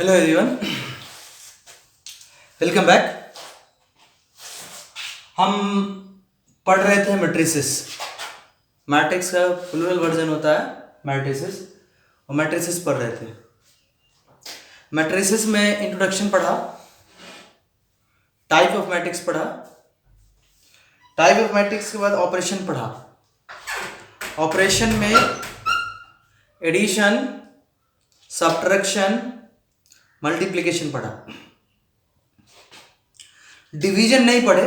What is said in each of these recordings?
Hello everyone, welcome back. हम पढ़ रहे थे मैट्रिसेस। मैट्रिक्स का प्लूरल वर्जन होता है मैट्रिसेस, और मैट्रिसेस पढ़ रहे थे। मैट्रिसेस में इंट्रोडक्शन पढ़ा, टाइप ऑफ मैट्रिक्स पढ़ा, टाइप ऑफ मैट्रिक्स के बाद ऑपरेशन पढ़ा। ऑपरेशन में एडिशन, सब्ट्रैक्शन, मल्टीप्लिकेशन पढ़ा। डिवीजन नहीं पढ़े।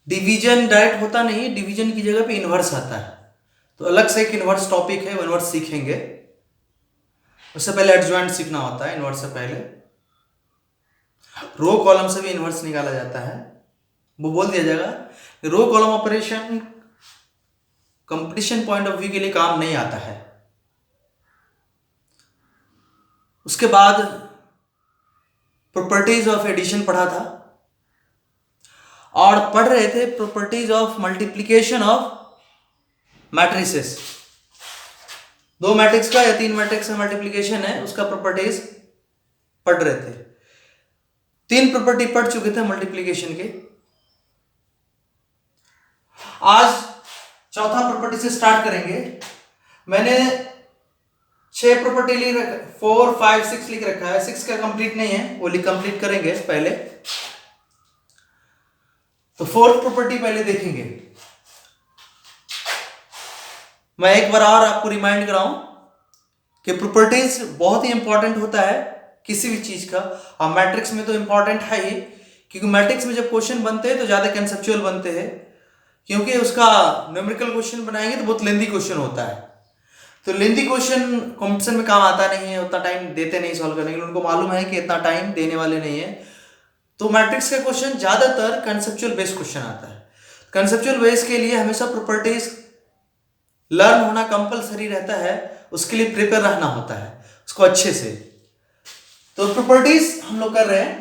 डिवीजन डायरेक्ट होता नहीं, डिवीजन की जगह पे इन्वर्स आता है, तो अलग से एक इन्वर्स टॉपिक है, वो इन्वर्स सीखेंगे। उससे पहले एडजॉइंट सीखना होता है। इन्वर्स से पहले रो कॉलम से भी इन्वर्स निकाला जाता है, वो बोल दिया जाएगा। Row column operation competition point of view के लिए काम नहीं आता है। उसके बाद प्रॉपर्टीज ऑफ एडिशन पढ़ा था, और पढ़ रहे थे properties of multiplication of matrices. दो मैट्रिक्स का या तीन मैट्रिक्स का मल्टीप्लिकेशन है, उसका प्रॉपर्टीज पढ़ रहे थे। तीन प्रॉपर्टी पढ़ चुके थे मल्टीप्लिकेशन के। आज चौथा प्रॉपर्टी से स्टार्ट करेंगे। मैंने 6 प्रॉपर्टी लिख रखा, 4, 5, 6 लिख रखा है। 6 का कंप्लीट नहीं है, वो कंप्लीट करेंगे पहले। तो 4th प्रॉपर्टी पहले देखेंगे। मैं एक बार और आपको रिमाइंड कराऊं कि प्रॉपर्टीज बहुत ही इंपॉर्टेंट होता है किसी भी चीज का, और मैट्रिक्स में तो इंपॉर्टेंट है ही, क्योंकि मैट्रिक्स में जब क्वेश्चन बनते हैं तो ज्यादा कंसेप्चुअल बनते हैं, क्योंकि उसका न्यूमेरिकल क्वेश्चन बनाएंगे तो बहुत लेंदी क्वेश्चन होता है। तो लेंदी क्वेश्चन कॉम्पिटिशन में काम आता नहीं है, उतना टाइम देते नहीं सॉल्व करने के लिए, उनको मालूम है कि इतना टाइम देने वाले नहीं है। तो मैट्रिक्स का क्वेश्चन ज्यादातर कंसेप्चुअल बेस्ड क्वेश्चन आता है। कंसेप्चुअल बेस के लिए हमेशा प्रॉपर्टीज लर्न होना कंपलसरी रहता है, उसके लिए प्रिपेयर रहना होता है उसको अच्छे से। तो प्रॉपर्टीज हम लोग कर रहे हैं।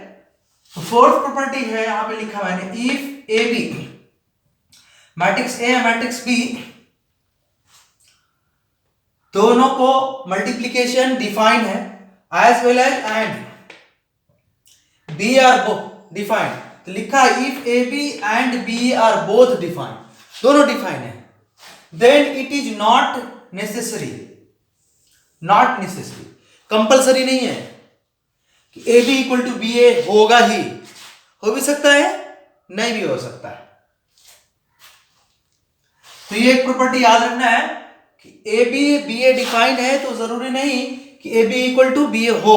तो 4th प्रॉपर्टी है, यहां पे लिखा मैंने, if A B, matrix A या मैट्रिक्स बी दोनों को मल्टीप्लिकेशन डिफाइन है, as well as and B are both defined. तो लिखा है if A B and B are both defined, दोनों डिफाइन है, then it is not necessary, not necessary, compulsory नहीं है कि A B equal to B A होगा ही। हो भी सकता है, नहीं भी हो सकता है। तो ये एक प्रॉपर्टी याद रखना है कि A B B A defined है, तो जरूरी नहीं कि A B equal to B A हो।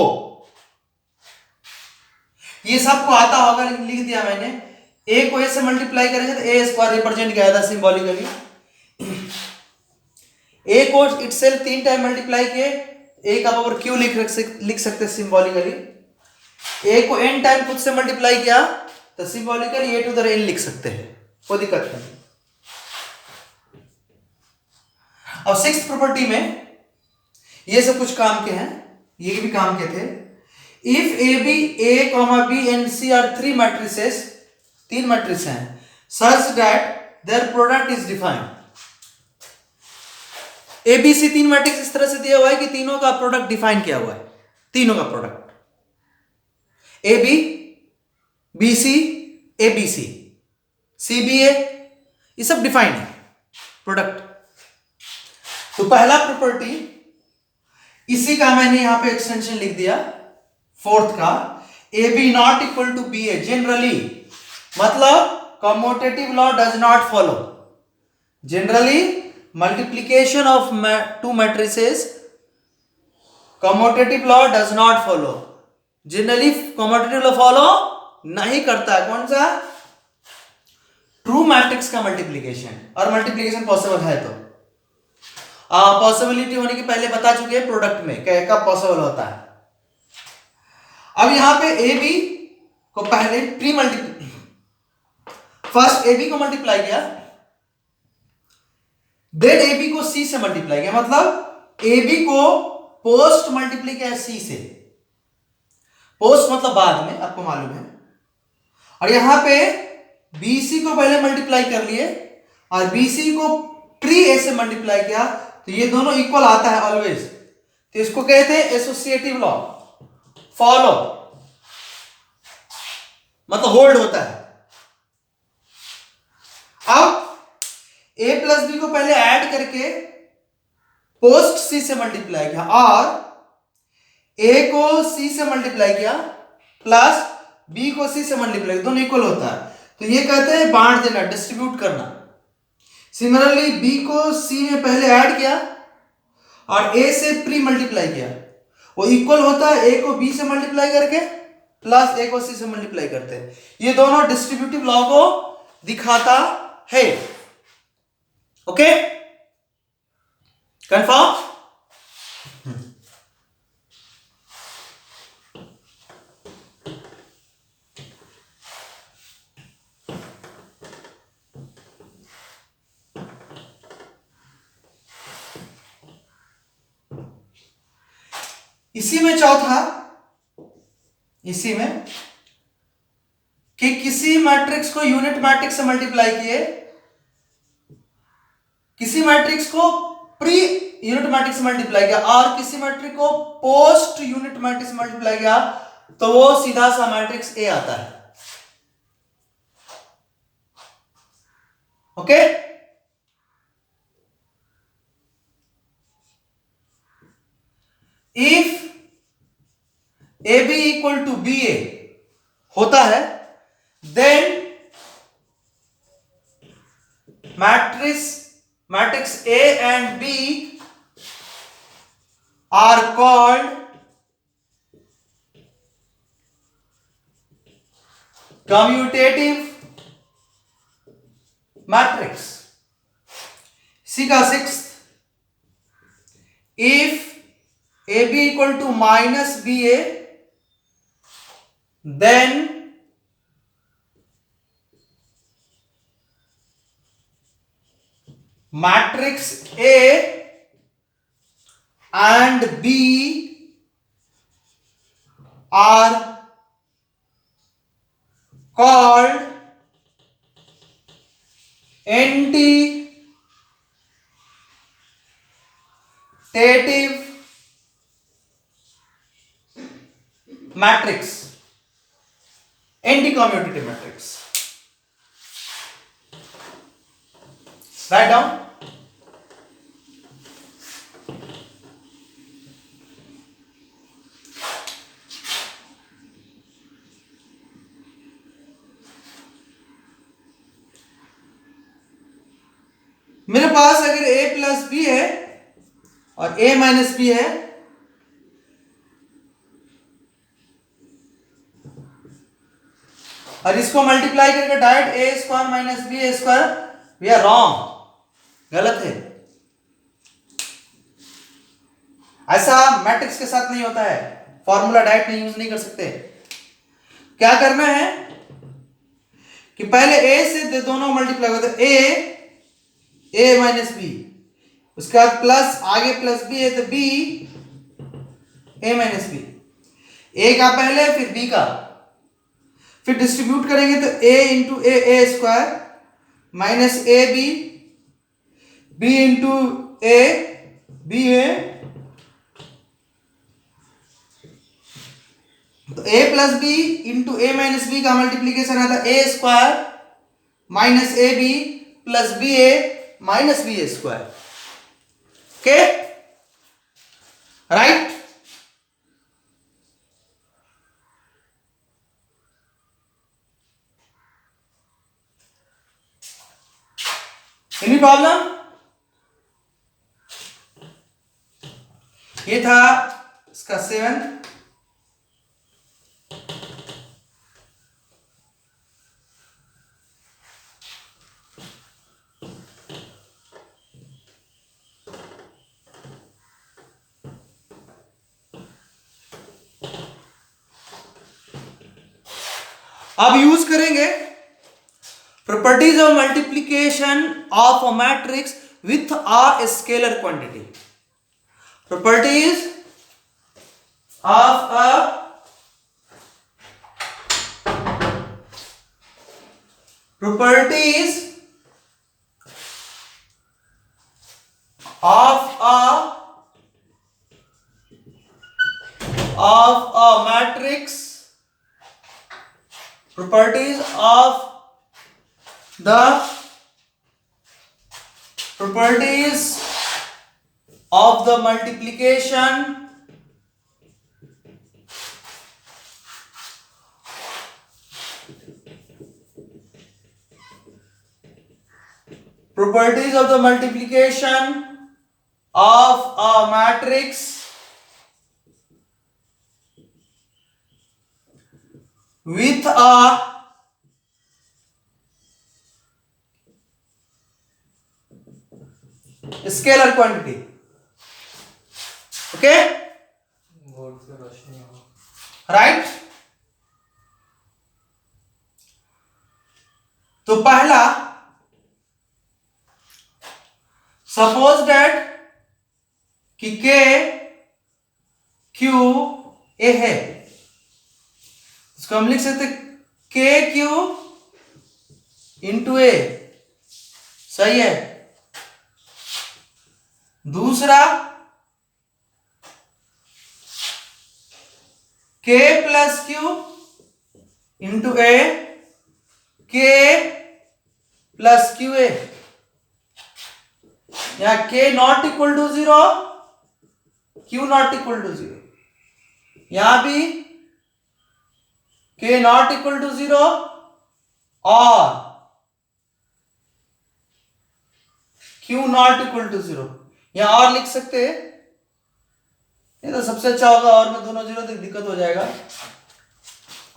ये सबको आता होगा, लेकिन लिख दिया मैंने। ए को ए से मल्टीप्लाई करेंगे तो ए स्क्वायर रिप्रेजेंट किया था सिंबॉलिकली। ए को इटसेल्फ 3 टाइम मल्टीप्लाई किए, ए का पावर क्यू लिख सकते सिंबॉलिकली। ए को n टाइम खुद से मल्टीप्लाई किया तो symbolically A to the n लिख सकते हैं, कोई दिक्कत नहीं। अब 6th प्रॉपर्टी में ये सब कुछ काम के हैं, ये भी काम के थे। If A B, A comma B and C are 3 matrices, 3 matrix हैं, such that their product is defined. A B C 3 matrix इस तरह से दिया हुआ है कि तीनों का प्रोडक्ट डिफाइन किया हुआ है, तीनों का product A B, B C, A B C, C B A, ये सब डिफाइंड है प्रोडक्ट। तो पहला प्रॉपर्टी, इसी का मैंने यहां पे एक्सटेंशन लिख दिया 4th का, A B not equal to B A generally, मतलब commutative law does not follow. Generally multiplication of 2 matrices, commutative law does not follow. Generally commutative law follow नहीं करता है। कौन सा? ट्रू मैट्रिक्स का मल्टीप्लिकेशन, और मल्टीप्लिकेशन पॉसिबल है तो पॉसिबिलिटी होने के पहले बता चुके हैं प्रोडक्ट में कब पॉसिबल होता है। अब यहां पे ए बी को पहले pre multiply, first A B को मल्टीप्लाई किया, देन ए बी को सी से मल्टीप्लाई किया, मतलब ए बी को पोस्ट मल्टीप्लाई किया सी से। पोस्ट मतलब बाद में, आपको मालूम है। और यहां पे बी सी को पहले मल्टीप्लाई कर लिए और बी सी को प्री ए से मल्टीप्लाई किया, तो ये दोनों इक्वल आता है ऑलवेज। इसको कहते हैं एसोसिएटिव लॉ, फॉलो मतलब होल्ड होता है। अब a प्लस बी को पहले ऐड करके पोस्ट सी से मल्टीप्लाई किया और a को c से मल्टीप्लाई किया प्लस b को c से मल्टीप्लाई, दोनों इक्वल होता है, तो ये कहते हैं बांट देना, डिस्ट्रीब्यूट करना। सिमिलरली b को c में पहले ऐड किया और a से प्री मल्टीप्लाई किया, वो इक्वल होता है a को b से मल्टीप्लाई करके प्लस a को c से मल्टीप्लाई करते हैं। ये दोनों डिस्ट्रीब्यूटिव लॉ को दिखाता है। Okay, confirm? इसी में चौथा, इसी में कि किसी मैट्रिक्स को यूनिट मैट्रिक्स से मल्टीप्लाई किए, किसी मैट्रिक्स को प्री यूनिट मैट्रिक्स से मल्टीप्लाई किया और किसी मैट्रिक्स को पोस्ट यूनिट मैट्रिक्स से मल्टीप्लाई किया, तो वो सीधा सा मैट्रिक्स ए आता है। Okay, if A B equal to B A होता है, then matrix A and B are called commutative matrix. इसी का sixth, if AB equal to minus BA, then matrix A and B are called antitative matrix, anticommutative matrix. Write down. मेरे पास अगर a plus B है और a minus B है, और इसको multiply करके direct a square minus B A square, we are wrong, गलत है। ऐसा मैट्रिक्स के साथ नहीं होता है, फॉर्मूला डायरेक्ट नहीं यूज नहीं कर सकते। क्या करना है कि पहले a से दोनों मल्टीप्लाई होते, a माइनस बी, उसके बाद प्लस, आगे प्लस बी है तो b a minus B, a का पहले फिर b का, फिर डिस्ट्रीब्यूट करेंगे तो a into A square minus A B into A B A, तो a plus B into A minus B का मल्टीप्लीकेशन आता है a square minus A B plus B A minus B A square. Okay, right? Any problem? ये था इसका 7th। अब use करेंगे properties of multiplication of a matrix with a scalar quantity. Properties of a of a matrix, properties of the properties of the multiplication properties of the multiplication of a matrix with a scalar quantity. Okay, right? तो पहला, suppose that कि के Q A है, इसको हम लिख सकते के क्यू इंटू ए, सही है। दूसरा, के प्लस क्यू इंटू ए, के प्लस क्यू ए, या k not equal to 0, Q not equal to 0, यहां भी के नॉट इक्वल टू 0 और क्यू नॉट इक्वल टू 0। यहां और लिख सकते हैं, ये तो सबसे अच्छा होगा, और में दोनों 0 तक दिक्कत हो जाएगा,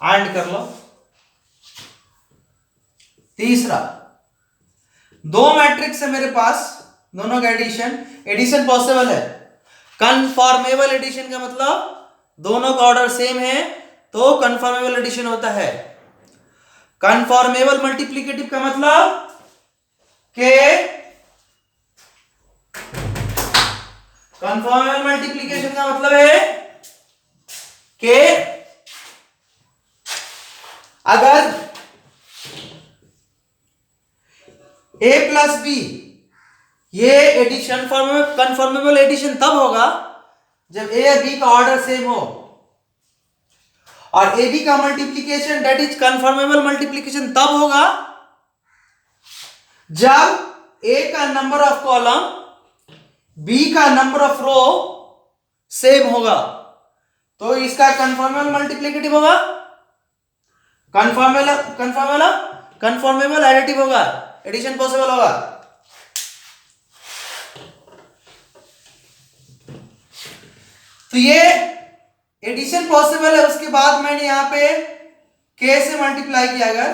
एंड कर लो। तीसरा, दो मैट्रिक्स है मेरे पास, दोनों का एडिशन पॉसिबल है। कन्फॉर्मेबल एडिशन का मतलब दोनों का ऑर्डर सेम है तो कन्फॉर्मेबल एडिशन होता है। कन्फॉर्मेबल मल्टीप्लिकेटिव का मतलब के, कन्फॉर्मेबल मल्टीप्लिकेशन का मतलब है कि अगर a प्लस बी, ये एडिशन कन्फॉर्मेबल एडिशन तब होगा जब a और b का ऑर्डर सेम हो, और ab का मल्टीप्लिकेशन दैट इज कन्फॉर्मेबल मल्टीप्लिकेशन तब होगा जब a का नंबर ऑफ कॉलम b का नंबर ऑफ रो सेम होगा, तो इसका कन्फॉर्मेबल मल्टीप्लिकेटिव होगा, कन्फॉर्मेबल एडिटिव होगा, एडिशन पॉसिबल होगा। तो ये एडिशन पॉसिबल है। उसके बाद मैंने यहां पे k से मल्टीप्लाई किया, अगर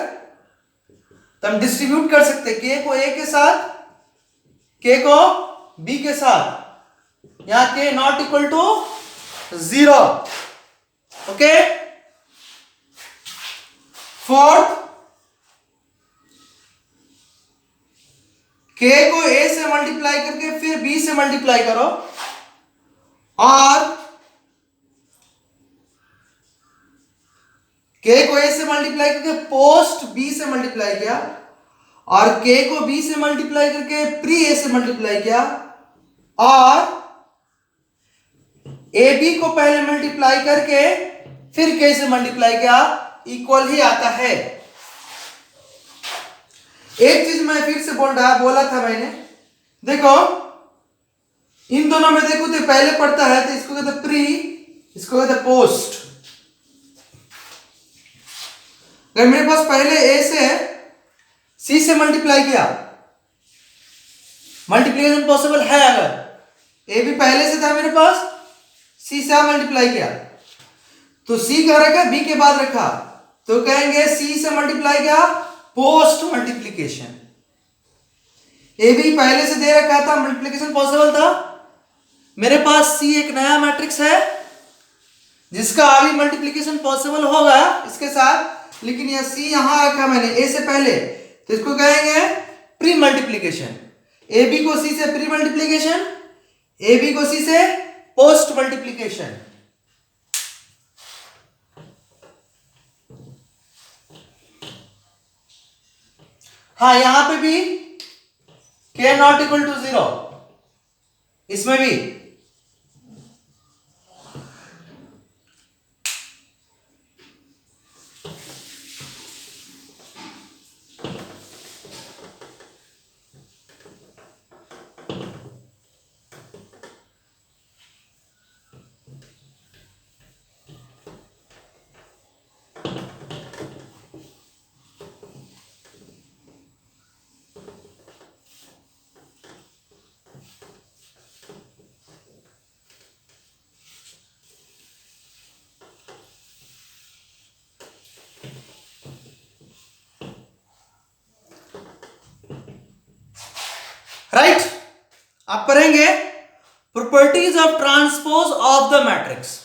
तो हम डिस्ट्रीब्यूट कर सकते हैं k को a के साथ, k को b के साथ, यहां k not equal to 0। Okay, fourth, k को a से मल्टीप्लाई करके फिर b से मल्टीप्लाई करो, और k को a से मल्टीप्लाई करके पोस्ट b से मल्टीप्लाई किया, और k को b से मल्टीप्लाई करके प्री a से मल्टीप्लाई किया, और ab को पहले मल्टीप्लाई करके फिर k से मल्टीप्लाई किया, इक्वल ही आता है। एक चीज मैं फिर से बोला था मैंने, देखो इन दोनों में देखो तो पहले पढ़ता है तो इसको कहते हैं प्री, इसको कहते हैं पोस्ट। अगर मेरे पास पहले a से c से मल्टीप्लाई किया, मल्टीप्लिकेशन पॉसिबल है, अगर a भी पहले से था मेरे पास, c से मल्टीप्लाई किया, तो c क्या रखा, b के बाद रखा, तो कहेंगे c से मल्टीप्लाई किया पोस्ट मल्टीप्लिकेशन। ए भी पहले से दे रखा था, मल्टीप्लिकेशन पॉसिबल था, मेरे पास c एक नया मैट्रिक्स है जिसका अभी मल्टीप्लिकेशन पॉसिबल होगा इसके साथ, लेकिन यह c यहां रखा मैंने a से पहले, तो इसको कहेंगे प्री मल्टीप्लिकेशन। ए बी को c से प्री मल्टीप्लिकेशन, ए बी को c से पोस्ट मल्टीप्लिकेशन। हाँ, यहां पे भी k नॉट इक्वल टू 0, इसमें भी राइट। आप पढ़ेंगे properties of transpose of the matrix.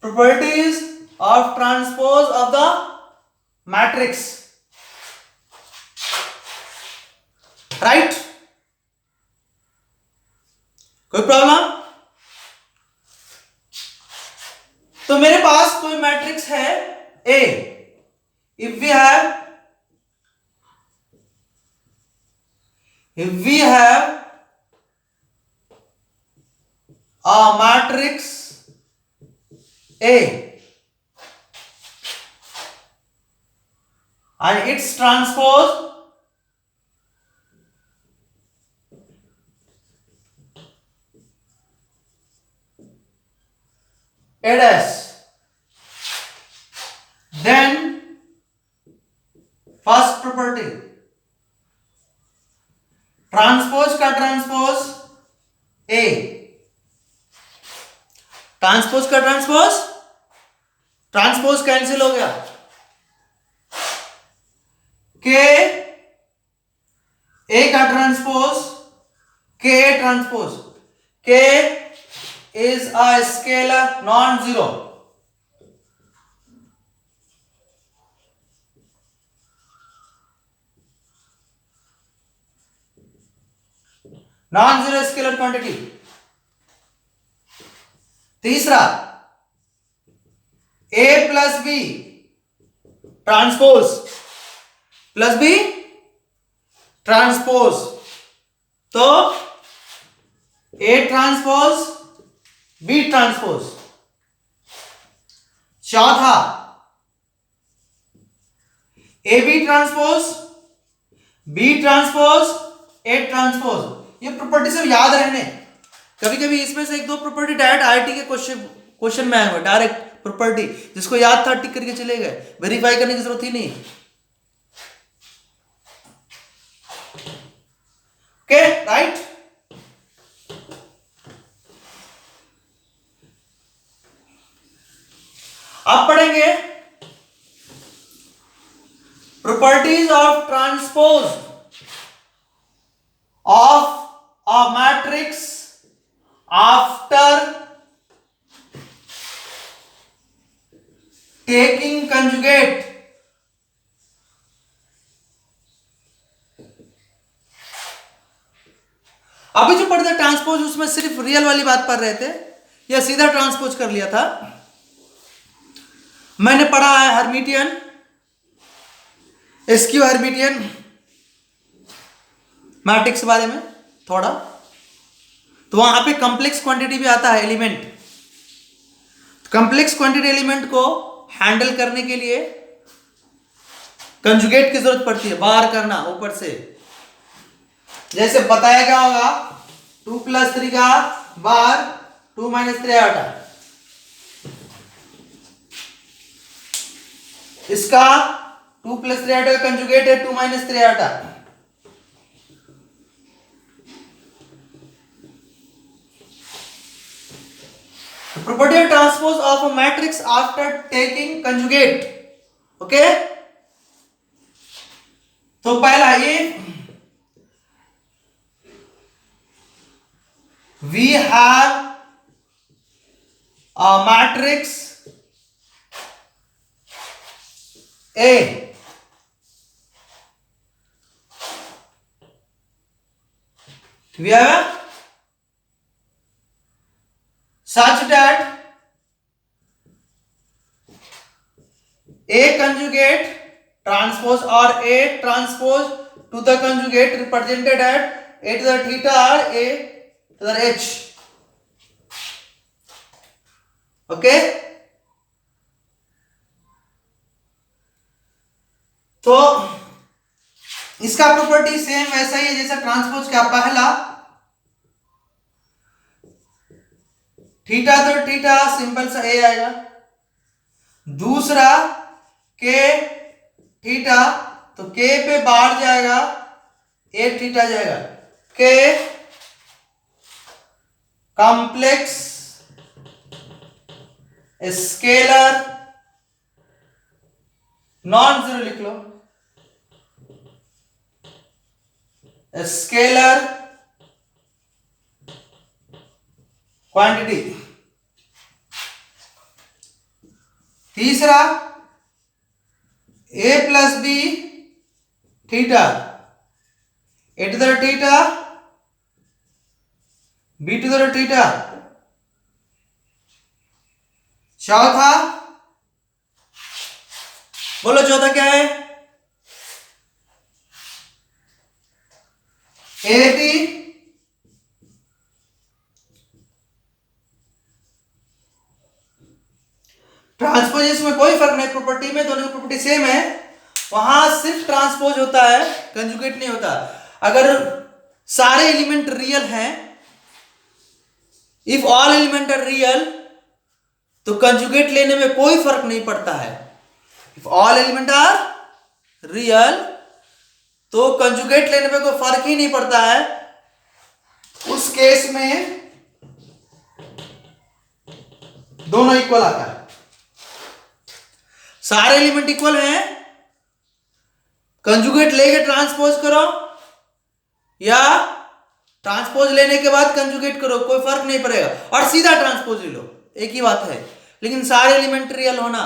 Properties of transpose of the matrix, right? कोई प्रॉब्लम? तो मेरे पास कोई मैट्रिक्स है A, if we have a matrix A and its transpose A dash, then first property transpose का transpose A, transpose का transpose, transpose cancel हो गया, K A का transpose K transpose, K is a scalar non zero, non zero scalar quantity. तीसरा A plus B transpose plus B transpose, तो A transpose B transpose. चौथा A B transpose B transpose A transpose. ये property सब याद रहने, कभी कभी इसमें से एक दो प्रॉपर्टी डायरेक्ट आईआईटी के क्वेश्चन में आए हुए, डायरेक्ट प्रॉपर्टी जिसको याद था टिक करके चले गए, वेरीफाई करने की जरूरत ही नहीं। Okay right. आप पढ़ेंगे properties of transpose of a matrix after taking conjugate. अभी जो पढ़ते ट्रांसपोज उसमें सिर्फ रियल वाली बात पढ़ रहे थे या सीधा ट्रांसपोज कर लिया था। मैंने पढ़ा है हर्मिटियन, एसक्यू हर्मिटियन मैट्रिक्स के बारे में थोड़ा, तो वहां पे कॉम्प्लेक्स क्वांटिटी भी आता है एलिमेंट। कॉम्प्लेक्स क्वांटिटी एलिमेंट को हैंडल करने के लिए कंजुगेट की जरूरत पड़ती है, बाहर करना ऊपर से। जैसे बताया क्या होगा, 2 + 3 का बाहर 2 - 3 आटा, इसका 2 + 3 आटा का कंजुगेट है 2 - 3 आटा। Property of transpose of a matrix after taking conjugate। Okay, तो पहला ये we have a matrix A we have such that A conjugate transpose or A transpose to the conjugate represented at A to the theta or A to the H। Okay, तो इसका property same वैसा ही है जैसा transpose का। पहला theta तो theta simple सा ए आएगा, दूसरा के थीटा तो के पे बाहर जाएगा एक थीटा जाएगा के कॉम्प्लेक्स स्केलर नॉन जीरो लिख लो, स्केलर क्वांटिटी। तीसरा A plus B theta A to the theta B to the theta. चौथा बोलो चौथा क्या है? ए टी ट्रांसपोज में कोई फर्क नहीं, प्रॉपर्टी में दोनों की प्रॉपर्टी सेम है, वहां सिर्फ ट्रांसपोज होता है, कंजुगेट नहीं होता। अगर सारे एलिमेंट रियल हैं, if all element are real, तो कंजुगेट लेने में कोई फर्क नहीं पड़ता है। If all element are real तो कंजुगेट लेने में कोई फर्क ही नहीं पड़ता है। उस केस में दोनों इक्वल आता है, सारे एलिमेंट इक्वल हैं, कंजुगेट लेके ट्रांसपोज करो या ट्रांसपोज लेने के बाद कंजुगेट करो, कोई फर्क नहीं पड़ेगा, और सीधा ट्रांसपोज ले लो, एक ही बात है। लेकिन सारे एलिमेंट रियल होना,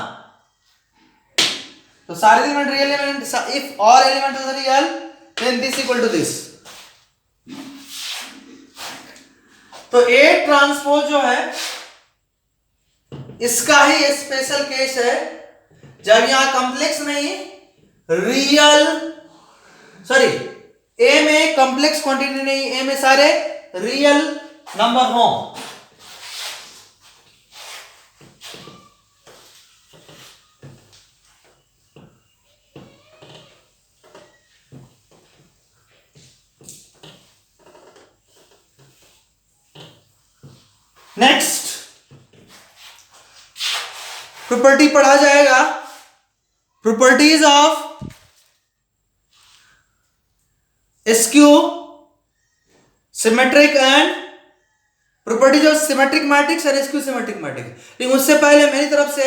तो सारे element real element, if all element is real then this equal to this. तो ए ट्रांसपोज जो है इसका ही स्पेशल केस है, जब यहां कॉम्प्लेक्स नहीं रियल, सॉरी ए में कॉम्प्लेक्स क्वांटिटी नहीं, ए में सारे रियल नंबर हो। नेक्स्ट प्रॉपर्टी पढ़ा जाएगा, properties of skew symmetric and properties of symmetric matrix और स्क्यू सिमेट्रिक मैट्रिक्स। लेकिन उससे पहले मेरी तरफ से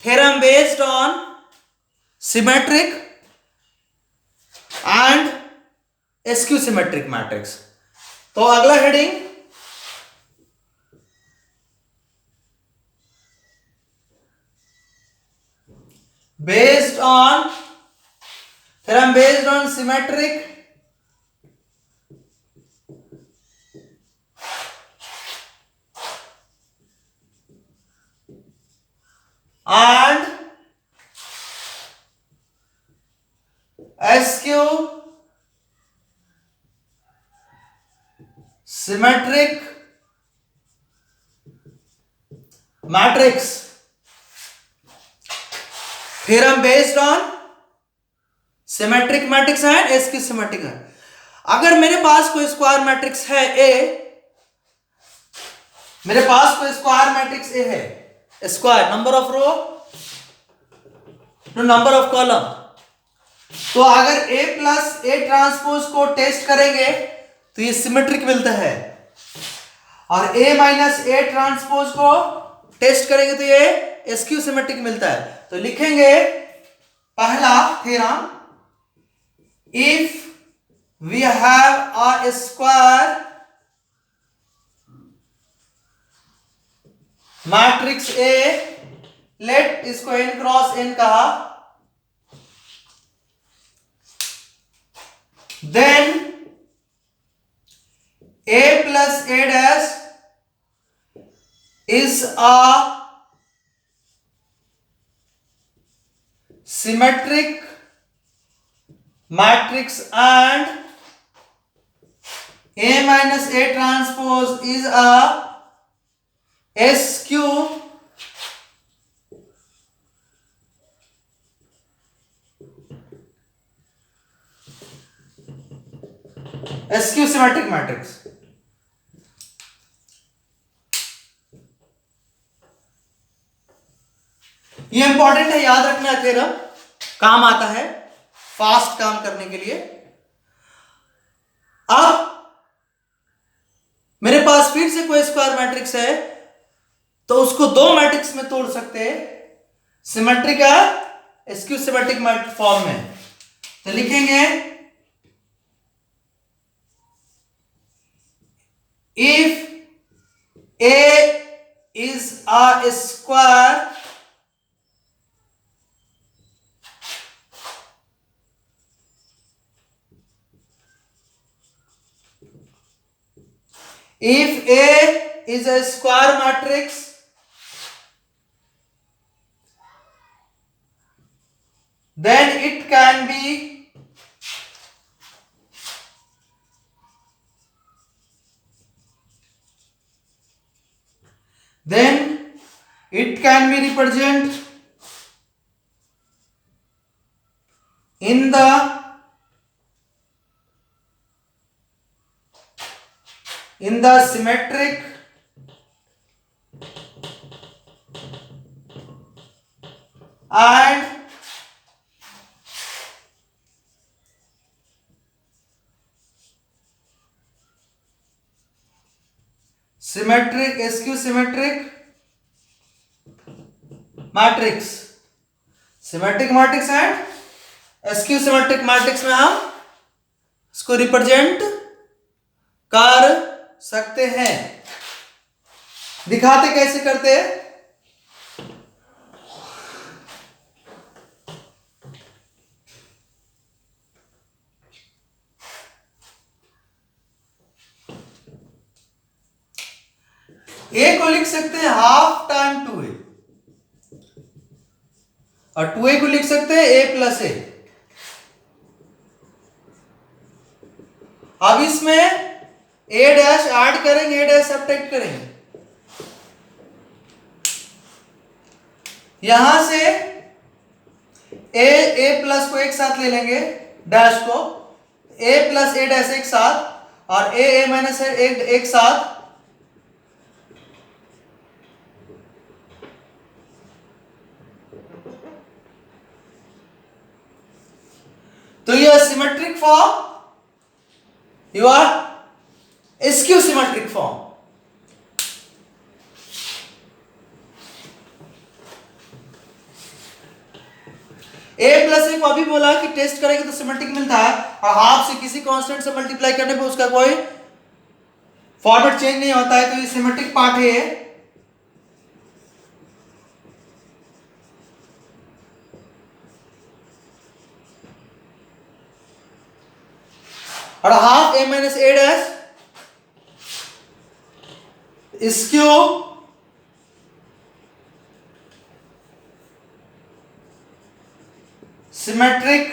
theorem based on symmetric and skew symmetric matrix. तो अगला heading based on theorem based on symmetric and skew symmetric matrix, theorem based on symmetric matrix and skew symmetric है। अगर मेरे पास कोई स्क्वायर मैट्रिक्स है ए, मेरे पास कोई स्क्वायर मैट्रिक्स ए है, square number of row number of column, तो अगर ए प्लस ए ट्रांसपोज को टेस्ट करेंगे तो ये सिमेट्रिक मिलता है, और ए माइनस ए ट्रांसपोज को टेस्ट करेंगे तो ये स्क्यू सिमेट्रिक मिलता है। तो लिखेंगे पहला theorem, if we have a square matrix A, let इसको n क्रॉस n कहा, then a plus a dash is a symmetric matrix and A minus A transpose is a skew symmetric matrix। ये important है, याद रखना, theorem काम आता है fast काम करने के लिए। अब मेरे पास फिर से कोई स्क्वायर मैट्रिक्स है तो उसको दो मैट्रिक्स में तोड़ सकते हैं, सिमेट्रिक या स्क्यू सिमेट्रिक फॉर्म में। तो लिखेंगे if A is a square if A is a square matrix, then it can be represent in the symmetric and skew symmetric matrix. Symmetric matrix and skew symmetric matrix में हम इसको represent कर सकते हैं। दिखाते कैसे करते हैं? ए को लिख सकते हैं हाफ टाइम 2a और 2a को लिख सकते हैं a प्लस ए। अब इसमें a डैश ऐड करेंगे, a डैश सब्ट्रैक्ट करेंगे। यहां से a प्लस को एक साथ ले लेंगे, डैश को a प्लस a डैश एक साथ और a माइनस एक साथ। तो यह symmetric form, your skew symmetric form. a plus A को अभी बोला कि टेस्ट करेंगे तो सिमेट्रिक मिलता है और हाफ से किसी कांस्टेंट से मल्टीप्लाई करने पे उसका कोई फॉर्मेट चेंज नहीं होता है, तो ये सिमेट्रिक पार्ट है। और half a minus a dash skew symmetric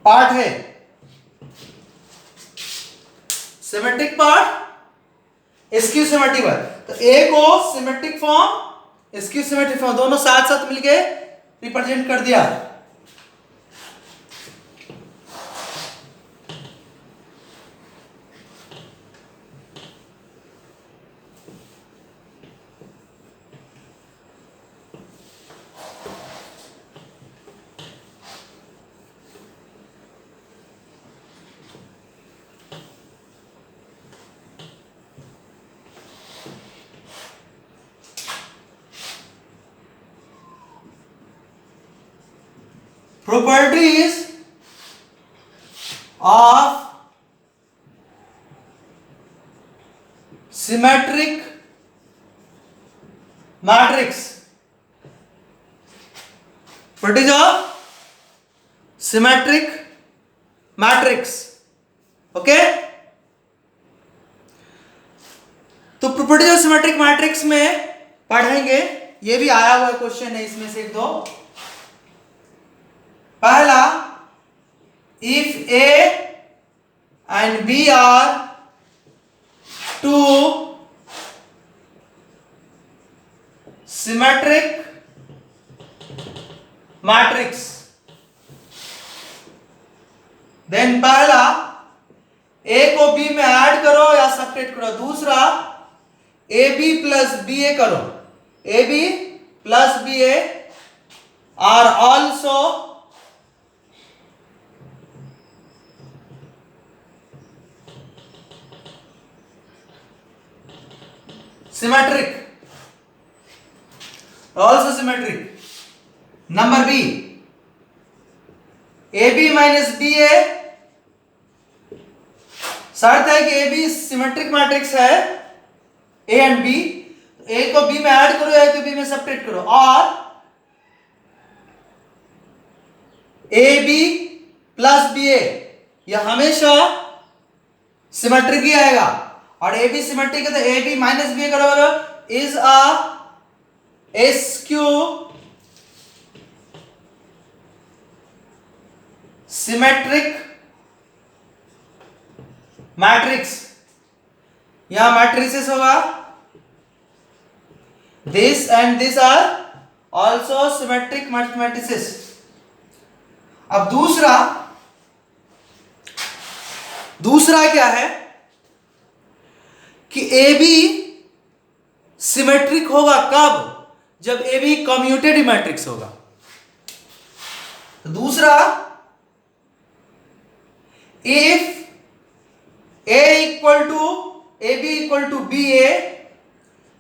part है। Symmetric part skew symmetric part. तो a को symmetric form skew symmetric form दोनों साथ साथ मिलके रिप्रेजेंट कर दिया। Properties of symmetric matrix. Properties of symmetric matrix. Okay? तो प्रॉपर्टीज ऑफ सिमेट्रिक मैट्रिक्स में पढ़ेंगे, ये भी आया हुआ क्वेश्चन है इसमें से एक दो। पहला, इफ A and B are two symmetric matrix, देन पहला A को B में ऐड करो या सब्ट्रैक्ट करो। दूसरा AB प्लस BA करो। AB plus BA are also symmetric, also symmetric. Number B, AB minus BA, शर्त है कि AB सिमेट्रिक मैट्रिक्स है, A एंड B, A को B में ऐड करो, A को B में सब्ट्रैक्ट करो, और AB प्लस BA यह हमेशा सिमेट्रिक ही आएगा, और AB सिमेट्रिक है तो AB माइनस BA का बराबर is a SQ symmetric matrix. यहां मैट्रिसेस होगा, this and this are also symmetric matrices. अब दूसरा क्या है कि AB सिमेट्रिक होगा कब? जब AB कम्यूटेटिव मैट्रिक्स होगा. तो दूसरा, if AB equal to BA,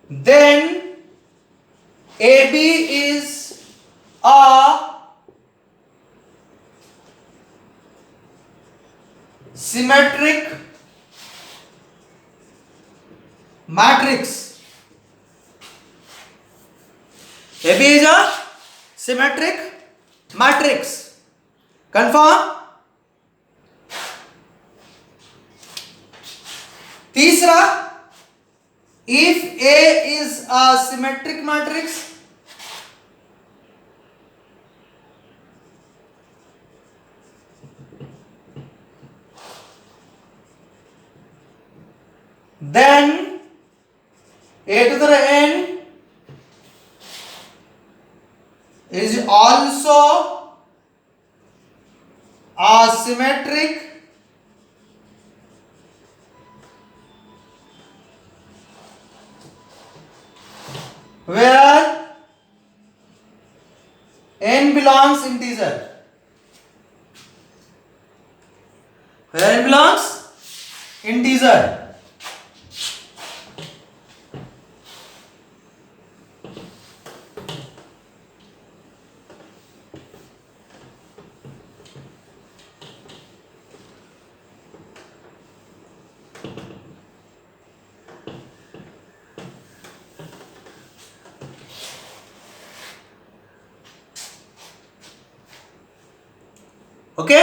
then AB is a symmetric matrix. AB is a symmetric matrix. Confirm? तीसरा, if A is a symmetric matrix, then A to the n is also a symmetric where n belongs integer. Where n belongs integer. Okay,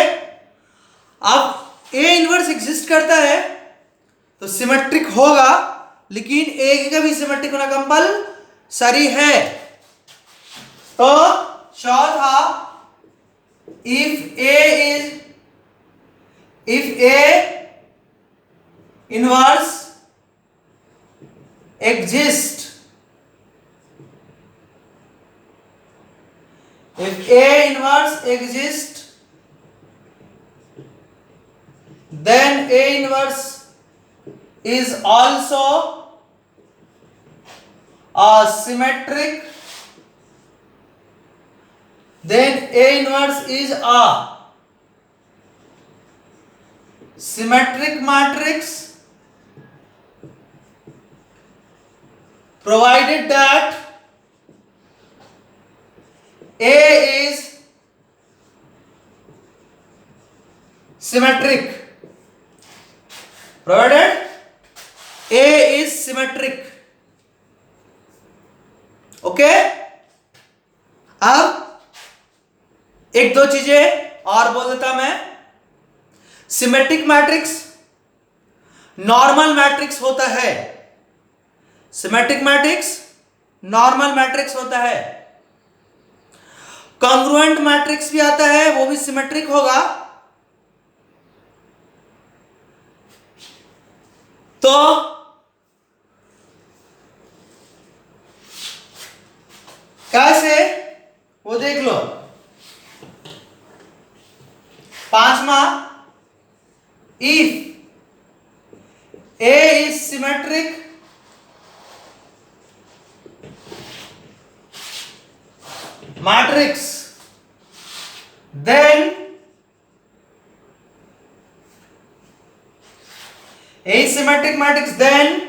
अब A inverse exist करता है तो symmetric होगा, लेकिन A का भी symmetric होना कंपलसरी है. तो शॉर्ट था, if A inverse exist, if A inverse exists, then A inverse is also a symmetric, then A inverse is a symmetric matrix provided that A is symmetric. Provided A is symmetric. Okay, अब एक दो चीजें और बोल देता मैं. Symmetric matrix normal matrix होता है. सिमेट्रिक मैट्रिक्स नॉर्मल मैट्रिक्स होता है. कॉन्ग्रुएंट मैट्रिक्स भी आता है, वो भी सिमेट्रिक होगा. तो कैसे वो देख लो. पांचवा, if A is symmetric matrix, then A is symmetric matrix, then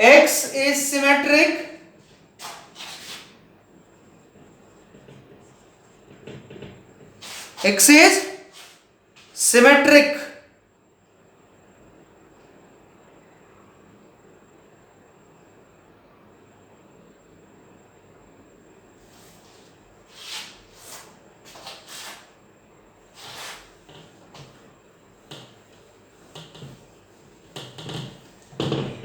X is symmetric X is symmetric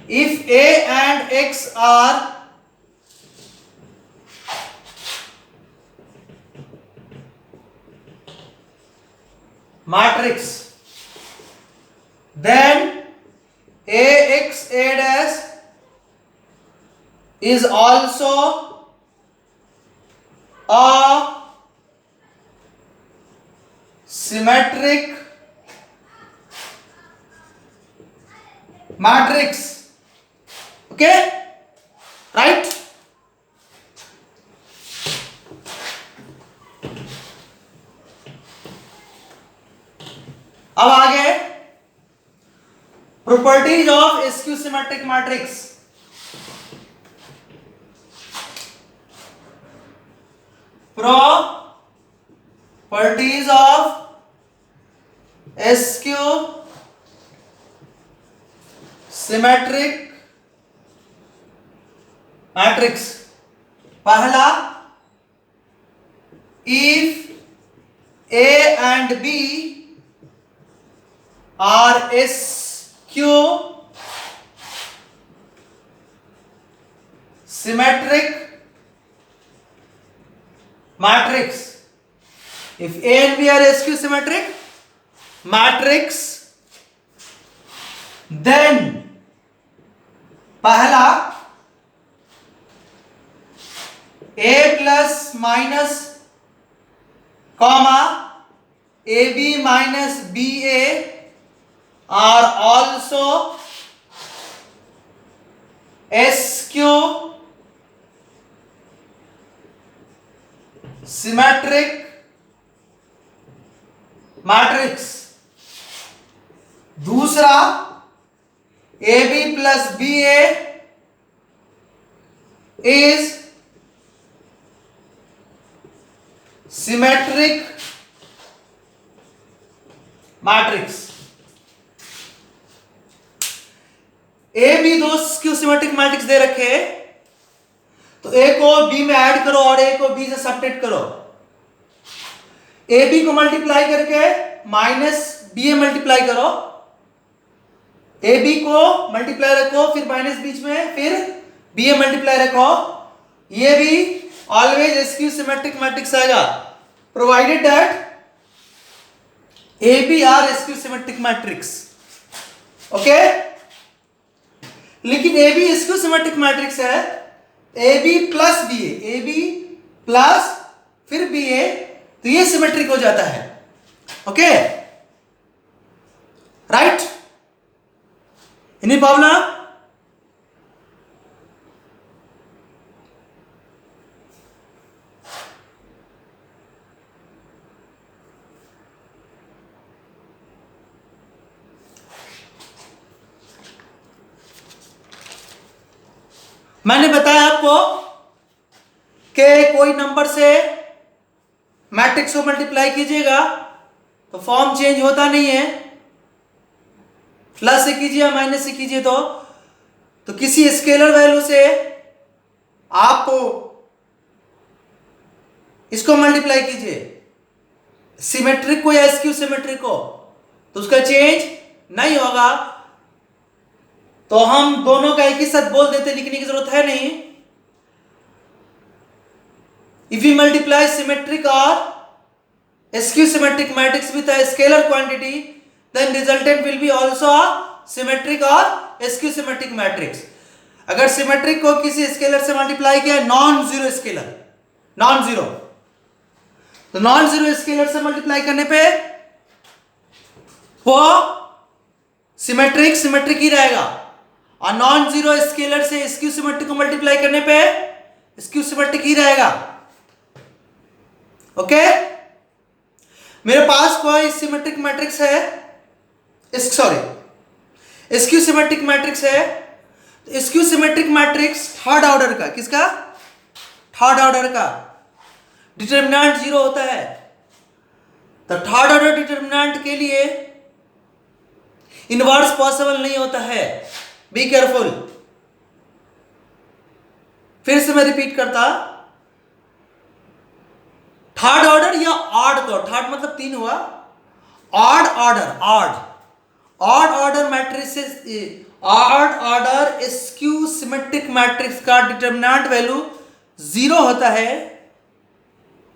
if A and X are matrix, then AX A dash is also a symmetric matrix. Okay, right? अब आगे properties of skew symmetric matrix. Properties of skew symmetric matrix. पहला, इफ A and B are skew symmetric matrix. If A and B are skew symmetric matrix, then पहला, A plus minus comma AB minus BA are also skew symmetric matrix. दूसरा, AB plus BA is symmetric matrix. A B दो skew symmetric matrix दे रखे, तो ए को B में add करो और ए को बी से सबट्रैक्ट करो. ए बी को मल्टीप्लाई करके माइनस बी ए मल्टीप्लाई करो. ए बी को मल्टीप्लाई रखो, फिर माइनस बीच में, फिर बी ए मल्टीप्लाई रखो. ये भी ऑलवेज स्क्यू सिमेट्रिक मैट्रिक्स आएगा, provided that A B are skew symmetric matrix. Okay, लेकिन A B skew symmetric matrix है, A B plus B A B plus फिर बी ए, तो ये सिमेट्रिक हो जाता है. Okay, right? Any problem? मैंने बताया आपको कि कोई नंबर से मैट्रिक्स को मल्टीप्लाई कीजिएगा तो फॉर्म चेंज होता नहीं है. प्लस से कीजिए या माइनस से कीजिए तो किसी स्केलर वैल्यू से आप इसको मल्टीप्लाई कीजिए, सिमेट्रिक को या स्क्यू सिमेट्रिक को, तो उसका चेंज नहीं होगा. तो हम दोनों का एक ही साथ बोल देते, लिखने की जरूरत है नहीं. इफ यू मल्टीप्लाई सिमेट्रिक और skew symmetric matrix with a scalar quantity, then resultant will be also a symmetric और स्क्यू सिमेट्रिक मैट्रिक्स. अगर सिमेट्रिक को किसी स्केलर से मल्टीप्लाई किया, non zero scalar, non zero, तो नॉन जीरो स्केलर से multiply करने पे वो सिमेट्रिक सिमेट्रिक ही रहेगा, और नॉन जीरो स्केलर से स्क्यू सिमेट्रिक को मल्टीप्लाई करने पे स्क्यू सिमेट्रिक ही रहेगा. ओके, मेरे पास कोई सिमेट्रिक मैट्रिक्स है, सॉरी स्क्यू सिमेट्रिक मैट्रिक्स है, skew symmetric matrix third order का, किसका? थर्ड ऑर्डर का डिटर्मिनेंट 0 होता है। तो थर्ड ऑर्डर डिटर्मिनेंट के लिए इनवर्स पॉसिबल नहीं होता है। Be careful. फिर से मैं रिपीट करता, थर्ड ऑर्डर या ऑड को, थर्ड मतलब 3 हुआ, odd order, odd order matrices, odd order skew symmetric matrix का डिटर्मिनेंट वैल्यू 0 होता है।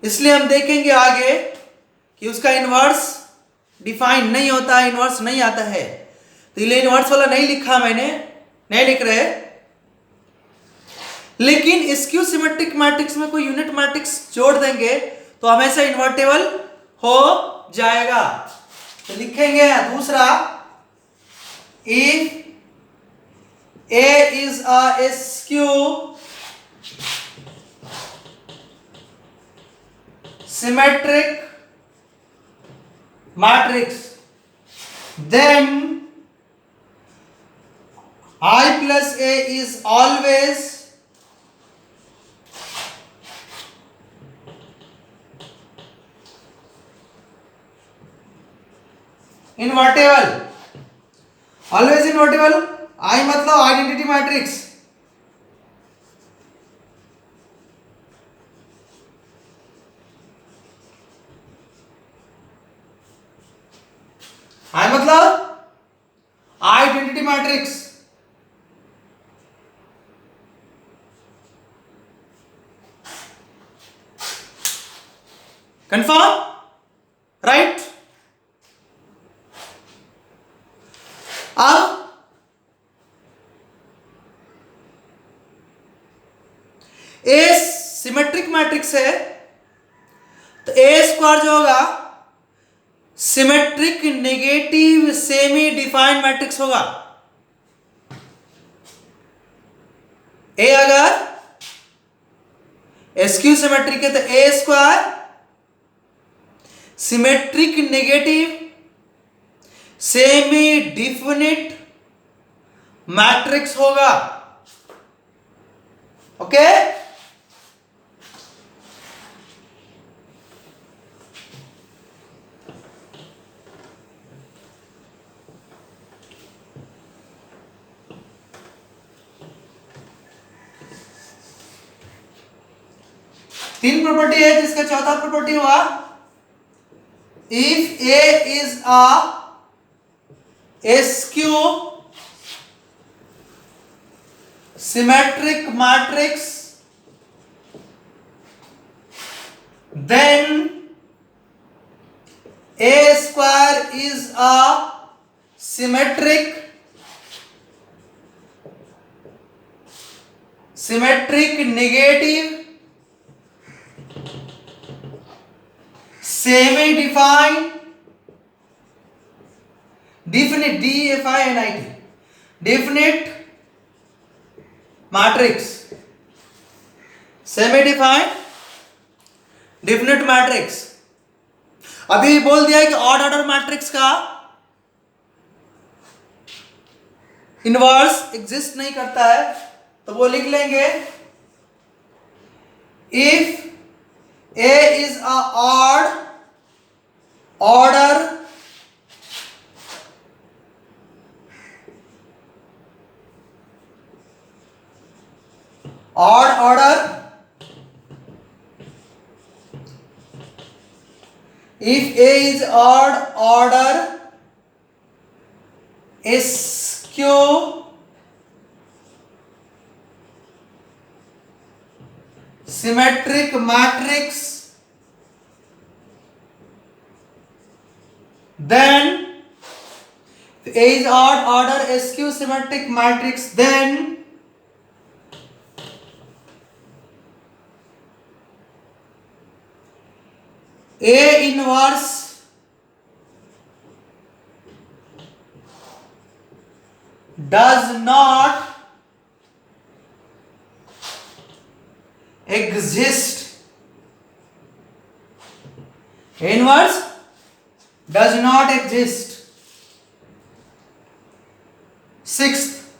इसलिए हम देखेंगे आगे कि उसका इनवर्स डिफाइन नहीं होता है, इनवर्स नहीं आता है। तो ये इनवर्स वाला नहीं लिखा मैंने, नहीं लिख रहे, लेकिन स्क्यू सिमेट्रिक मैट्रिक्स में कोई यूनिट मैट्रिक्स जोड़ देंगे तो हमेशा इन्वर्टेबल हो जाएगा। तो लिखेंगे दूसरा, if A is a skew symmetric matrix, then I plus A is always invertible. Always invertible, I मतलब आइडेंटिटी मैट्रिक्स, आई मतलब आइडेंटिटी मैट्रिक्स। कंफर्म? राइट। अब ए सिमेट्रिक मैट्रिक्स है तो ए स्क्वायर जो होगा symmetric negative semi defined matrix होगा। A अगर skew symmetric है तो A square symmetric negative semi definite matrix होगा। ओके? तीन प्रॉपर्टी है, जिसका चौथा प्रॉपर्टी हुआ, if A is a skew symmetric matrix, then A square is a symmetric negative semi defined definite definite definite matrix, semi defined definite matrix। अभी बोल दिया है कि ऑड ऑर्डर मैट्रिक्स का इनवर्स एग्जिस्ट नहीं करता है, तो वो लिख लेंगे, if A is a odd order if A is odd order skew symmetric matrix, then if A is odd order skew symmetric matrix, then A inverse does not exist. Inverse does not exist. Sixth,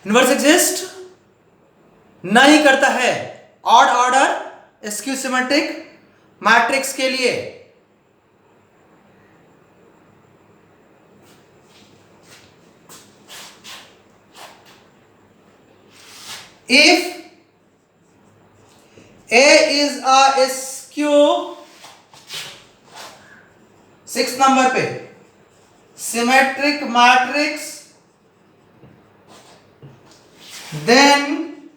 inverse exist नहीं करता है odd order skew symmetric matrix के लिए। If A is a skew, 6 number पे symmetric matrix, then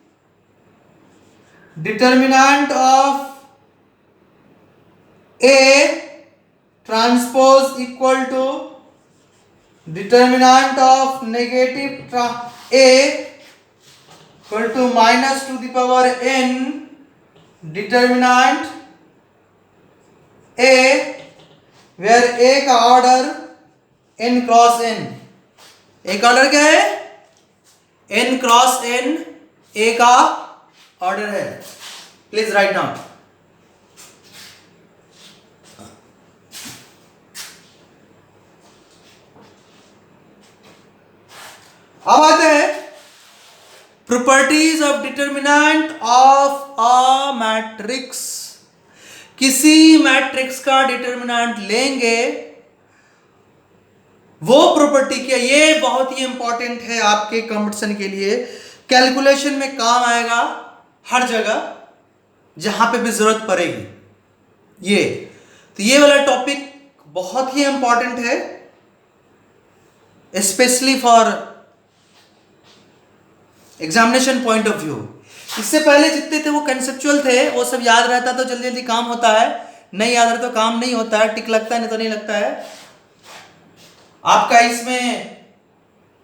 determinant of A transpose equal to determinant of negative A equal to minus to the power n determinant A, where A का order n cross n, A का order क्या है n cross n, A का order है। Please write down. अब आते हैं properties of determinant of a matrix. किसी मैट्रिक्स का डिटर्मिनेंट लेंगे, वो प्रॉपर्टी क्या, ये बहुत ही इंपॉर्टेंट है आपके कंपटीशन के लिए, कैलकुलेशन में काम आएगा हर जगह जहां पे भी जरूरत पड़ेगी। ये वाला टॉपिक बहुत ही इंपॉर्टेंट है, specially for examination point of view. इससे पहले जितने थे वो कंसेप्चुअल थे, वो सब याद रहता तो जल्दी जल्दी काम होता है, नहीं याद रहता तो काम नहीं होता है, टिक लगता है नहीं तो नहीं लगता है। आपका इसमें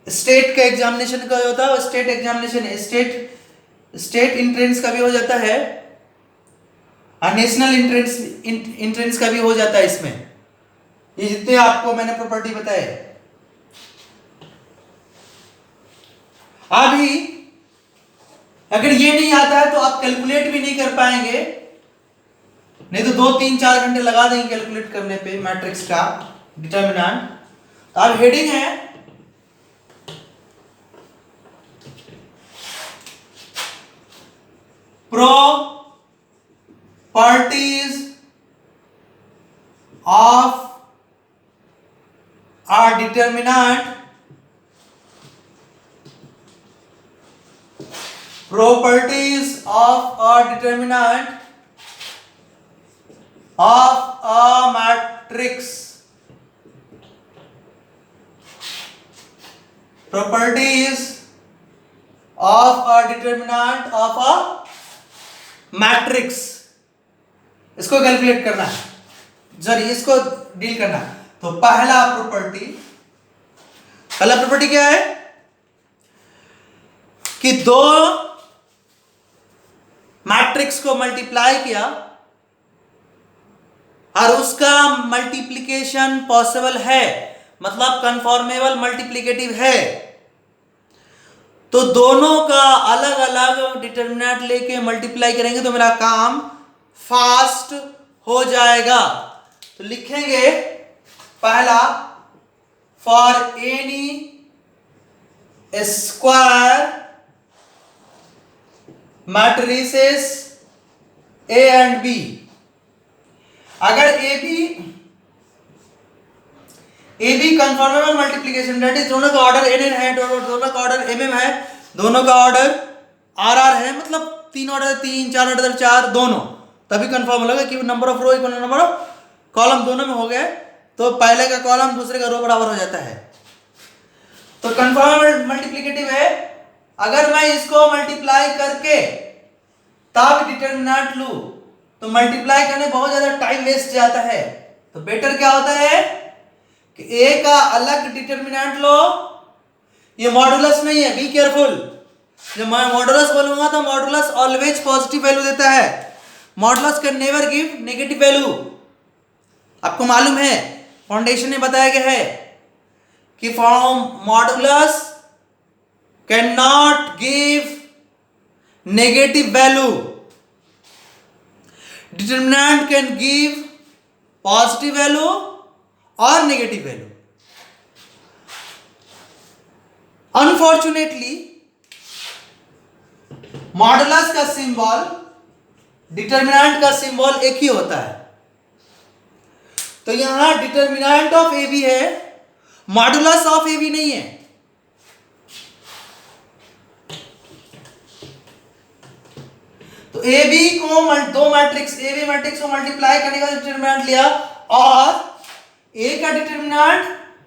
स्टेट का एग्जामिनेशन का होता है, स्टेट एग्जामिनेशन स्टेट एंट्रेंस का भी हो जाता है और नेशनल एंट्रेंस का भी हो जाता है। इसमें ये जितने आपको मैंने प्रॉपर्टी बताए, अभी अगर ये नहीं आता है तो आप कैलकुलेट भी नहीं कर पाएंगे, नहीं तो 2-3-4 घंटे लगा देंगे कैलकुलेट करने पे मैट्रिक्स का डिटर्मिनेंट। तो अब हेडिंग है properties of a determinant, properties of a determinant of a matrix, properties of a determinant of a matrix। इसको कैलकुलेट करना है, जरिए इसको डील करना है। तो पहला प्रॉपर्टी क्या है कि दो मैट्रिक्स को मल्टीप्लाई किया और उसका मल्टीप्लिकेशन पॉसिबल है, मतलब कन्फॉर्मेबल मल्टीप्लिकेटिव है, तो दोनों का अलग अलग डिटर्मिनेंट लेके मल्टीप्लाई करेंगे तो मेरा काम फास्ट हो जाएगा। तो लिखेंगे पहला, for any square matrices A and B, अगर A B conformable multiplication, that is दोनों का ऑर्डर एन एन है, दोनों का ऑर्डर एम एम है, दोनों का ऑर्डर आर आर है, मतलब 3 ऑर्डर 3, 4 ऑर्डर 4, दोनों, तभी कन्फर्म होगा कि number of row equal number of column दोनों में हो गए, तो पहले का कॉलम दूसरे का रो बराबर हो जाता है। तो कन्फर्मेबल मल्टीप्लिकेटिव है। अगर मैं इसको मल्टीप्लाई करके तब डिटर्मिनेंट लूं तो मल्टीप्लाई करने बहुत ज्यादा टाइम वेस्ट जाता है, तो बेटर क्या होता है कि ए का अलग डिटर्मिनेंट लो। ये मॉडुलस नहीं है, बी केयरफुल। जब मैं मॉडुलस बोलूंगा तो मॉडुलस ऑलवेज पॉजिटिव वैल्यू देता है, modulus can never give negative value. आपको मालूम है, फाउंडेशन में बताया गया है कि modulus can not give negative value, determinant can give positive value और नेगेटिव वैल्यू। अनफॉर्चुनेटली मॉडुलस का सिंबल, डिटर्मिनेंट का सिंबल एक ही होता है। तो यहां डिटर्मिनेंट ऑफ ए बी है, मॉडुलस ऑफ ए बी नहीं है। तो ए बी को दो मैट्रिक्स ए बी मैट्रिक्स को मल्टीप्लाई करने का डिटर्मिनेंट लिया और ए का डिटर्मिनेंट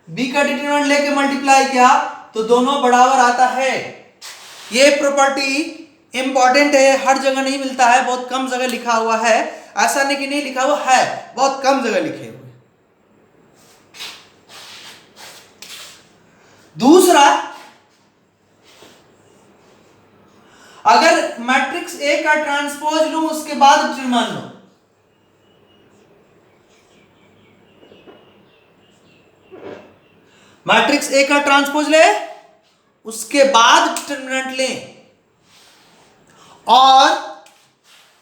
बी का डिटर्मिनेंट लेके मल्टीप्लाई किया तो दोनों बराबर आता है। ये प्रॉपर्टी इंपॉर्टेंट है, हर जगह नहीं मिलता है, बहुत कम जगह लिखा हुआ है। ऐसा नहीं कि नहीं लिखा हुआ है, बहुत कम जगह लिखे हुए। दूसरा, अगर मैट्रिक्स ए का ट्रांसपोज लूं उसके बाद डिटरमिनेंट लूं, मैट्रिक्स ए का ट्रांसपोज ले उसके बाद डिटरमिनेंट लें और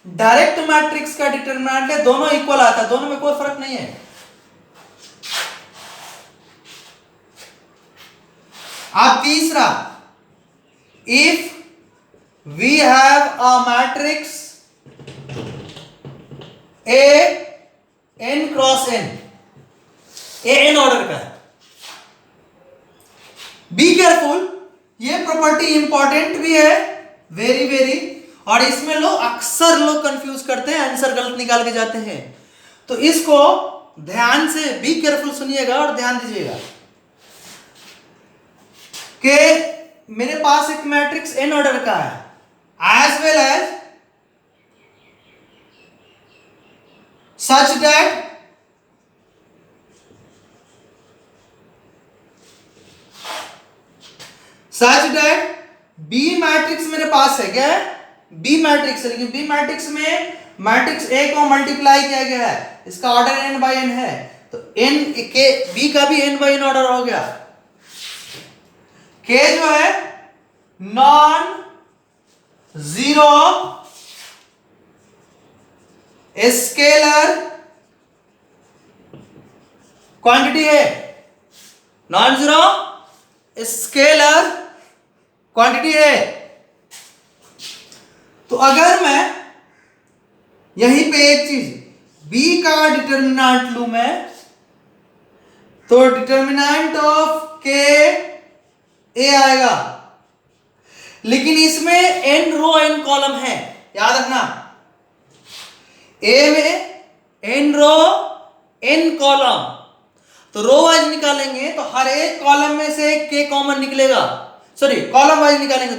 डायरेक्ट मैट्रिक्स का डिटरमिनेंट ले, दोनों इक्वल आता है, दोनों में कोई फर्क नहीं है। अब तीसरा, if we have a matrix A N cross N, A N order का है। बी केयरफुल, ये प्रॉपर्टी इंपॉर्टेंट भी है, वेरी वेरी, और इसमें अक्सर लोग कंफ्यूज करते हैं, आंसर गलत निकाल के जाते हैं। तो इसको ध्यान से बी केयरफुल सुनिएगा और ध्यान दीजिएगा कि मेरे पास एक मैट्रिक्स एन ऑर्डर का है, as well as such that B matrix मेरे पास है। क्या है? बी मैट्रिक्स है, लेकिन बी मैट्रिक्स में मैट्रिक्स ए को मल्टीप्लाई किया गया है, इसका ऑर्डर एन बाई एन है, तो एन के बी का भी एन बाई एन ऑर्डर हो गया। के जो है नॉन जीरो स्केलर क्वांटिटी है, नॉन जीरो स्केलर क्वांटिटी है। तो अगर मैं यहीं पे एक चीज b का डिटर्मिनेंट लूं मैं, तो डिटर्मिनेंट ऑफ k a आएगा, लेकिन इसमें n रो n कॉलम है, याद रखना। a में n रो n कॉलम, तो रो वाइज निकालेंगे तो हर एक कॉलम में से k कॉमन निकलेगा, सॉरी कॉलम वाइज निकालेंगे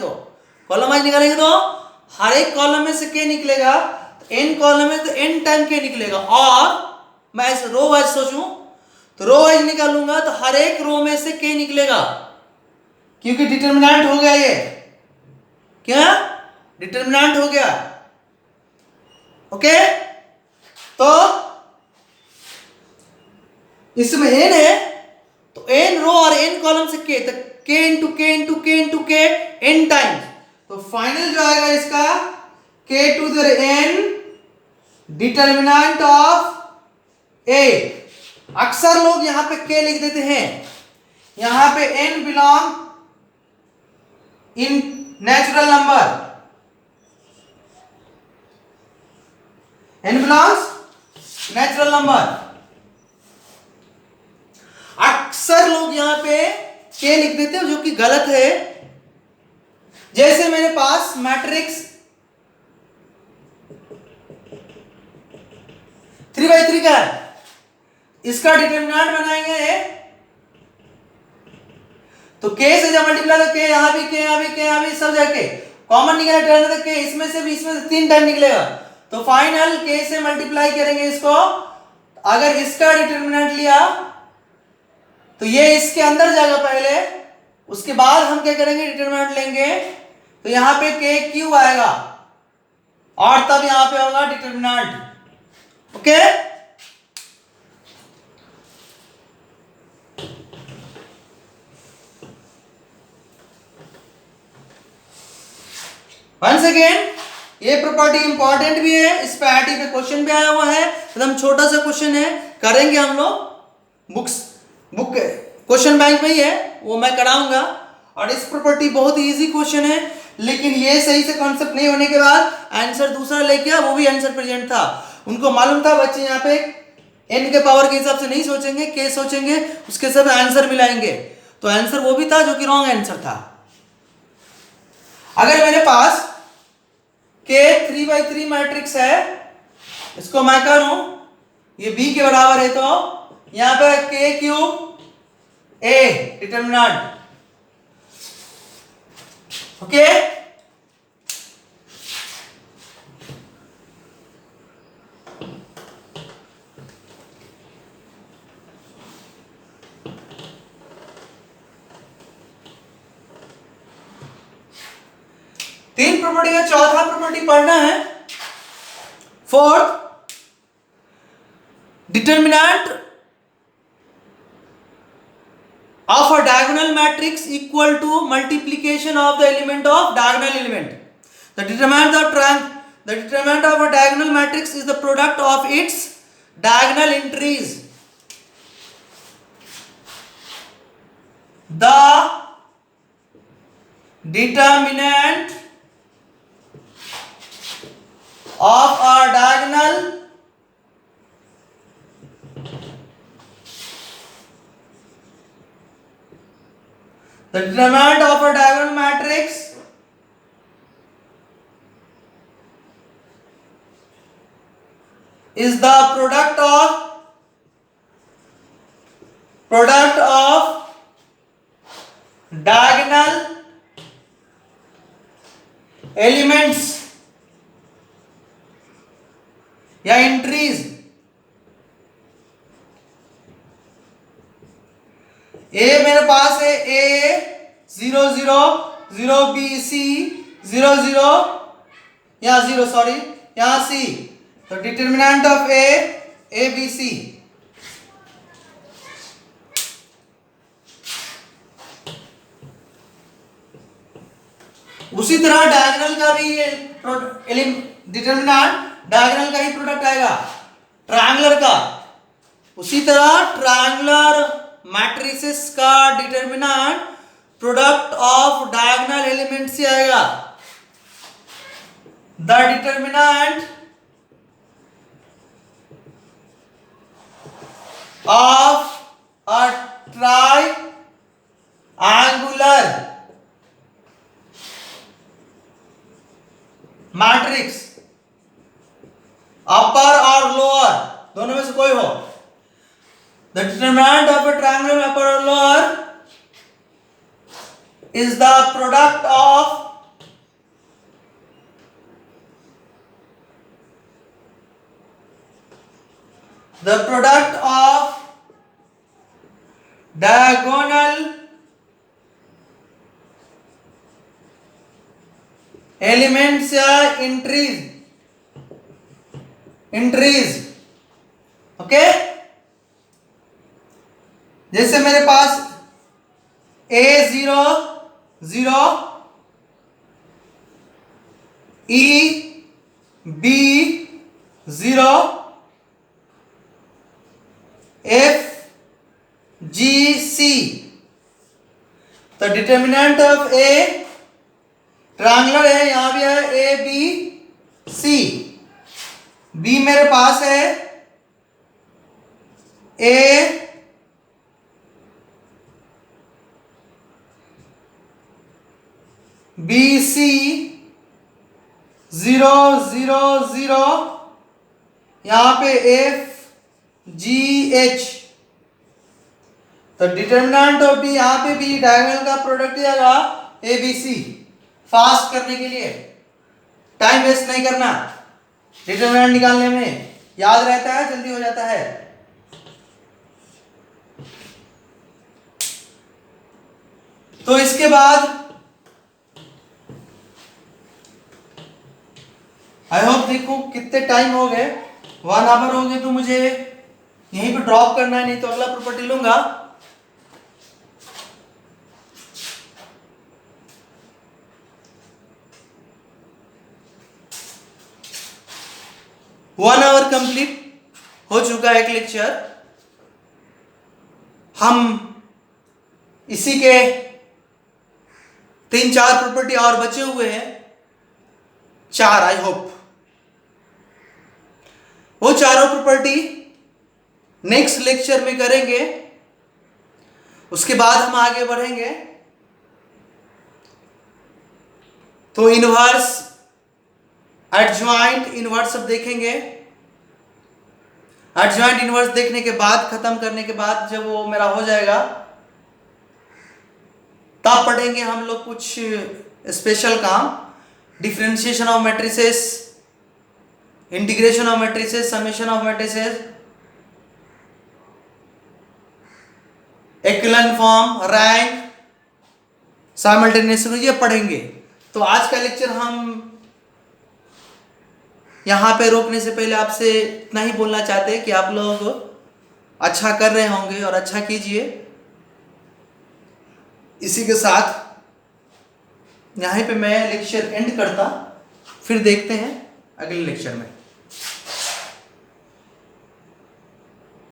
तो हर एक कॉलम में से k निकलेगा, तो n कॉलम में तो n टाइम k निकलेगा। और मैं इस रो वाइज सोचूं तो रो वाइज निकालूंगा तो हर एक रो में से k निकलेगा, क्योंकि डिटर्मिनेंट हो गया, ये क्या डिटर्मिनेंट हो गया। ओके, तो इसमें n है तो n रो और n कॉलम से k, तो k into k into k into k n times, तो फाइनल जो आएगा इसका k to the n determinant of a। अक्सर लोग यहां पे k लिख देते हैं, यहां पे n belong in natural number, n belongs natural number. अक्सर लोग यहां पे k लिख देते हैं, जो कि गलत है। जैसे मेरे पास मैट्रिक्स 3/3 का है, इसका डिटर्मिनेंट बनाएंगे तो k से जब मल्टीप्लाई तो k यहां भी, k यहां भी, k यहां भी, सब जाके कॉमन निकलेगा, तो k इसमें से भी, इसमें से 3 टाइम निकलेगा, तो फाइनल k से मल्टीप्लाई करेंगे इसको। अगर इसका डिटर्मिनेंट लिया तो ये इसके अंदर जाएगा पहले, उसके बाद हम क्या करेंगे डिटर्मिनेंट लेंगे, तो यहां पे k क्यू आएगा और तब यहां पे होगा डिटर्मिनेंट। ओके, वंस अगेन ये प्रॉपर्टी इंपॉर्टेंट भी है, इस पे आईटी पे क्वेश्चन भी आया हुआ है, एकदम छोटा सा क्वेश्चन है, करेंगे हम लोग बुक क्वेश्चन बैंक में ही है, वो मैं कराऊंगा। और इस प्रॉपर्टी बहुत ही इजी क्वेश्चन है, लेकिन ये सही से कॉन्सेप्ट नहीं होने के बाद आंसर दूसरा लेके आया, वो भी आंसर प्रेजेंट था। उनको मालूम था बच्चे यहाँ पे n के पावर के हिसाब से नहीं सोचेंगे, k सोचेंगे, उसके सब आंसर मिलाएंगे, तो आंसर वो भी था जो कि रॉन्ग आंसर था। अगर मेरे पास k 3/3 मैट्रिक्स है, इसको मैं करूं ये b के बराबर है, तो यहां पे k cube a determinant, okay. तीन प्रॉपर्टी का चौथा प्रॉपर्टी पढ़ना है। Fourth, determinant of a diagonal matrix equal to multiplication of the element of diagonal element. The determinant of a diagonal matrix is the product of its diagonal entries. The determinant of a diagonal matrix is the product of diagonal elements या entries. ए मेरे पास है a 0 0 0 b c 0 0 यहाँ 0 sorry यहाँ c, तो determinant of a b c। उसी तरह diagonal का भी डिटरमिनेंट डायगोनल का ही प्रोडक्ट आएगा ट्रायंगुलर का। उसी तरह ट्रायंगुलर मैट्रिसेस का determinant product of diagonal element से आएगा। The determinant of a triangular matrix, upper और लोअर दोनों में से कोई हो, the determinant of a triangle upper or lower is the product of diagonal elements या entries, ओके। जैसे मेरे पास a 0 0 e b 0 f g c, तो डिटरमिनेंट ऑफ a ट्रायंगुलर है, यहां भी है a b c। b मेरे पास है a बी सी 0 0 0 यहां पे एफ जी एच, तो डिटरमिनेंट ऑफ बी यहां पे भी डायगोनल का प्रोडक्ट आएगा ए बी सी। फास्ट करने के लिए टाइम वेस्ट नहीं करना, डिटरमिनेंट निकालने में याद रहता है, जल्दी हो जाता है। तो इसके बाद आई होप, देखो कितने टाइम हो गए, 1 आवर हो गए, तो मुझे यहीं पे ड्रॉप करना है, नहीं तो अगला प्रॉपर्टी लूंगा। वन आवर कंप्लीट हो चुका है एक लेक्चर। हम इसी के तीन चार प्रॉपर्टी और बचे हुए हैं, चार आई होप। वो चारों प्रॉपर्टी नेक्स्ट लेक्चर में करेंगे, उसके बाद हम आगे बढ़ेंगे। तो इनवर्स, एडजॉइंट, इनवर्स सब देखेंगे। एडजॉइंट इनवर्स देखने के बाद, खत्म करने के बाद जब वो मेरा हो जाएगा, तब पढ़ेंगे हम लोग कुछ स्पेशल काम, differentiation of matrices, integration of matrices, summation of matrices, echelon form, rank, simultaneous, ये पढ़ेंगे। तो आज का लेक्चर हम यहाँ पे रोकने से पहले आपसे इतना ही बोलना चाहते हैं कि आप लोग अच्छा कर रहे होंगे और अच्छा कीजिए। इसी के साथ यहाँ पे मैं लेक्चर एंड करता, फिर देखते हैं अगले लेक्चर में।